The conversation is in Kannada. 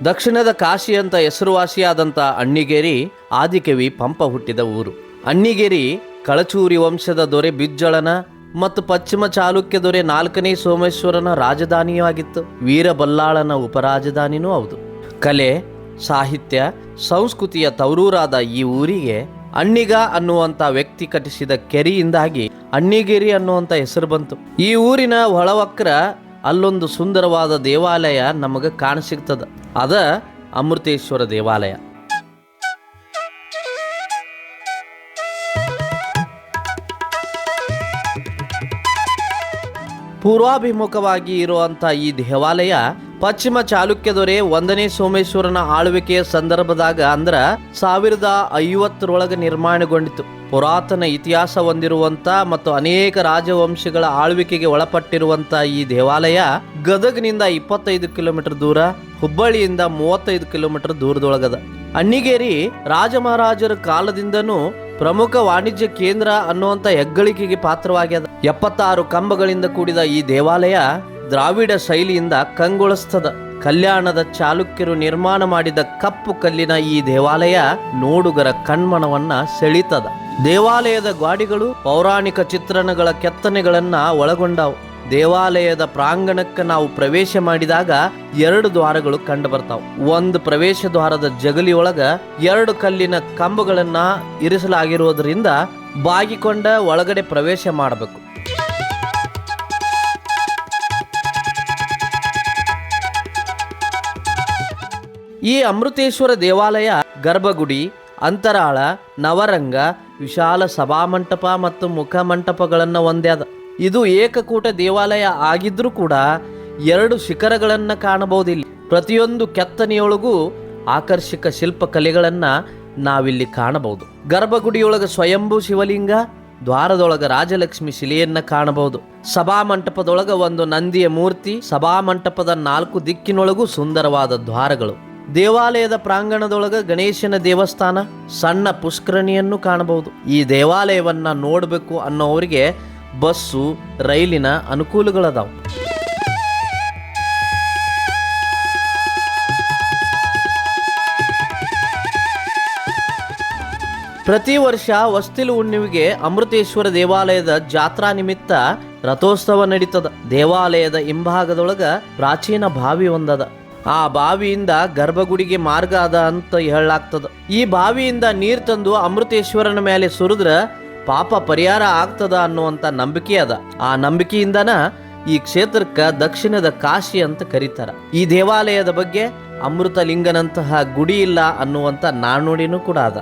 ದಕ್ಷಿಣದ ಕಾಶಿ ಅಂತ ಹೆಸರುವಾಸಿಯಾದಂಥ ಅಣ್ಣಿಗೇರಿ ಆದಿಕವಿ ಪಂಪ ಹುಟ್ಟಿದ ಊರು. ಅಣ್ಣಿಗೇರಿ ಕಳಚೂರಿ ವಂಶದ ದೊರೆ ಬಿಜ್ಜಳನ ಮತ್ತು ಪಶ್ಚಿಮ ಚಾಲುಕ್ಯ ದೊರೆ 4ನೇ ಸೋಮೇಶ್ವರನ ರಾಜಧಾನಿಯಾಗಿತ್ತು. ವೀರಬಲ್ಲಾಳನ ಉಪರಾಜಧಾನಿನೂ ಹೌದು. ಕಲೆ, ಸಾಹಿತ್ಯ, ಸಂಸ್ಕೃತಿಯ ತವರೂರಾದ ಈ ಊರಿಗೆ ಅಣ್ಣಿಗ ಅನ್ನುವಂಥ ವ್ಯಕ್ತಿ ಕಟ್ಟಿಸಿದ ಕೆರೆಯಿಂದಾಗಿ ಅಣ್ಣಿಗೇರಿ ಅನ್ನುವಂಥ ಹೆಸರು ಬಂತು. ಈ ಊರಿನ ಒಳವಕ್ರ ಅಲ್ಲೊಂದು ಸುಂದರವಾದ ದೇವಾಲಯ ನಮಗೆ ಕಾಣಸಿಗ್ತದ. ಅದ ಅಮೃತೇಶ್ವರ ದೇವಾಲಯ. ಪೂರ್ವಾಭಿಮುಖವಾಗಿ ಇರುವಂಥ ಈ ದೇವಾಲಯ ಪಶ್ಚಿಮ ಚಾಲುಕ್ಯ ದೊರೆ 1ನೇ ಸೋಮೇಶ್ವರನ ಆಳ್ವಿಕೆಯ ಸಂದರ್ಭದಾಗ ಅಂದ್ರ 1050 ನಿರ್ಮಾಣಗೊಂಡಿತು. ಪುರಾತನ ಇತಿಹಾಸ ಹೊಂದಿರುವಂತ ಮತ್ತು ಅನೇಕ ರಾಜವಂಶಗಳ ಆಳ್ವಿಕೆಗೆ ಒಳಪಟ್ಟಿರುವಂತ ಈ ದೇವಾಲಯ ಗದಗ್ನಿಂದ 25 ಕಿಲೋಮೀಟರ್ ದೂರ, ಹುಬ್ಬಳ್ಳಿಯಿಂದ 35 ಕಿಲೋಮೀಟರ್ ದೂರದೊಳಗದ. ಅಣ್ಣಿಗೇರಿ ರಾಜಮಹಾರಾಜರ ಕಾಲದಿಂದನೂ ಪ್ರಮುಖ ವಾಣಿಜ್ಯ ಕೇಂದ್ರ ಅನ್ನುವಂಥ ಹೆಗ್ಗಳಿಕೆಗೆ ಪಾತ್ರವಾಗ್ಯದ. 76 ಕಂಬಗಳಿಂದ ಕೂಡಿದ ಈ ದೇವಾಲಯ ದ್ರಾವಿಡ ಶೈಲಿಯಿಂದ ಕಂಗೊಳಿಸ್ತದ. ಕಲ್ಯಾಣದ ಚಾಲುಕ್ಯರು ನಿರ್ಮಾಣ ಮಾಡಿದ ಕಪ್ಪು ಕಲ್ಲಿನ ಈ ದೇವಾಲಯ ನೋಡುಗರ ಕಣ್ಮನವನ್ನ ಸೆಳೀತದ. ದೇವಾಲಯದ ಗಾಡಿಗಳು ಪೌರಾಣಿಕ ಚಿತ್ರಣಗಳ ಕೆತ್ತನೆಗಳನ್ನ ಒಳಗೊಂಡವು. ದೇವಾಲಯದ ಪ್ರಾಂಗಣಕ್ಕೆ ನಾವು ಪ್ರವೇಶ ಮಾಡಿದಾಗ 2 ದ್ವಾರಗಳು ಕಂಡು ಬರ್ತಾವ. ಒಂದು ಪ್ರವೇಶ ದ್ವಾರದ ಜಗಲಿಯೊಳಗ 2 ಕಲ್ಲಿನ ಕಂಬಗಳನ್ನ ಇರಿಸಲಾಗಿರುವುದರಿಂದ ಬಾಗಿಕೊಂಡ ಒಳಗಡೆ ಪ್ರವೇಶ ಮಾಡಬೇಕು. ಈ ಅಮೃತೇಶ್ವರ ದೇವಾಲಯ ಗರ್ಭಗುಡಿ, ಅಂತರಾಳ, ನವರಂಗ, ವಿಶಾಲ ಸಭಾಮಂಟಪ ಮತ್ತು ಮುಖಮಂಟಪಗಳನ್ನು ಹೊಂದ್ಯದ. ಇದು ಏಕಕೂಟ ದೇವಾಲಯ ಆಗಿದ್ರೂ ಕೂಡ 2 ಶಿಖರಗಳನ್ನು ಕಾಣಬಹುದಿಲ್ಲ. ಪ್ರತಿಯೊಂದು ಕೆತ್ತನೆಯೊಳಗೂ ಆಕರ್ಷಕ ಶಿಲ್ಪಕಲೆಗಳನ್ನ ನಾವಿಲ್ಲಿ ಕಾಣಬಹುದು. ಗರ್ಭಗುಡಿಯೊಳಗ ಸ್ವಯಂಭೂ ಶಿವಲಿಂಗ, ದ್ವಾರದೊಳಗ ರಾಜಲಕ್ಷ್ಮಿ ಶಿಲೆಯನ್ನ ಕಾಣಬಹುದು. ಸಭಾಮಂಟಪದೊಳಗ ಒಂದು ನಂದಿಯ ಮೂರ್ತಿ, ಸಭಾಮಂಟಪದ 4 ದಿಕ್ಕಿನೊಳಗೂ ಸುಂದರವಾದ ದ್ವಾರಗಳು. ದೇವಾಲಯದ ಪ್ರಾಂಗಣದೊಳಗ ಗಣೇಶನ ದೇವಸ್ಥಾನ, ಸಣ್ಣ ಪುಷ್ಕರಣಿಯನ್ನು ಕಾಣಬಹುದು. ಈ ದೇವಾಲಯವನ್ನ ನೋಡಬೇಕು ಅನ್ನೋವರಿಗೆ ಬಸ್ಸು, ರೈಲಿನ ಅನುಕೂಲಗಳದಾವು. ಪ್ರತಿ ವರ್ಷ ಹೊಸ್ತಿಲು ಹುಣ್ಣಿಮೆಗೆ ಅಮೃತೇಶ್ವರ ದೇವಾಲಯದ ಜಾತ್ರಾ ನಿಮಿತ್ತ ರಥೋತ್ಸವ ನಡೀತದ. ದೇವಾಲಯದ ಹಿಂಭಾಗದೊಳಗ ಪ್ರಾಚೀನ ಬಾವಿ ಒಂದದ. ಆ ಬಾವಿಯಿಂದ ಗರ್ಭಗುಡಿಗೆ ಮಾರ್ಗ ಅದ ಅಂತ ಹೇಳಲಾಗ್ತದ. ಈ ಬಾವಿಯಿಂದ ನೀರು ತಂದು ಅಮೃತೇಶ್ವರನ ಮೇಲೆ ಸುರಿದ್ರ ಪಾಪ ಪರಿಹಾರ ಆಗ್ತದ ಅನ್ನುವಂಥ ನಂಬಿಕೆ ಅದ. ಆ ನಂಬಿಕೆಯಿಂದನ ಈ ಕ್ಷೇತ್ರಕ್ಕೆ ದಕ್ಷಿಣದ ಕಾಶಿ ಅಂತ ಕರೀತಾರ. ಈ ದೇವಾಲಯದ ಬಗ್ಗೆ ಅಮೃತಲಿಂಗನಂತಹ ಗುಡಿ ಇಲ್ಲ ಅನ್ನುವಂಥ ನಾಣ್ಣುಡಿನೂ ಕೂಡ ಅದ.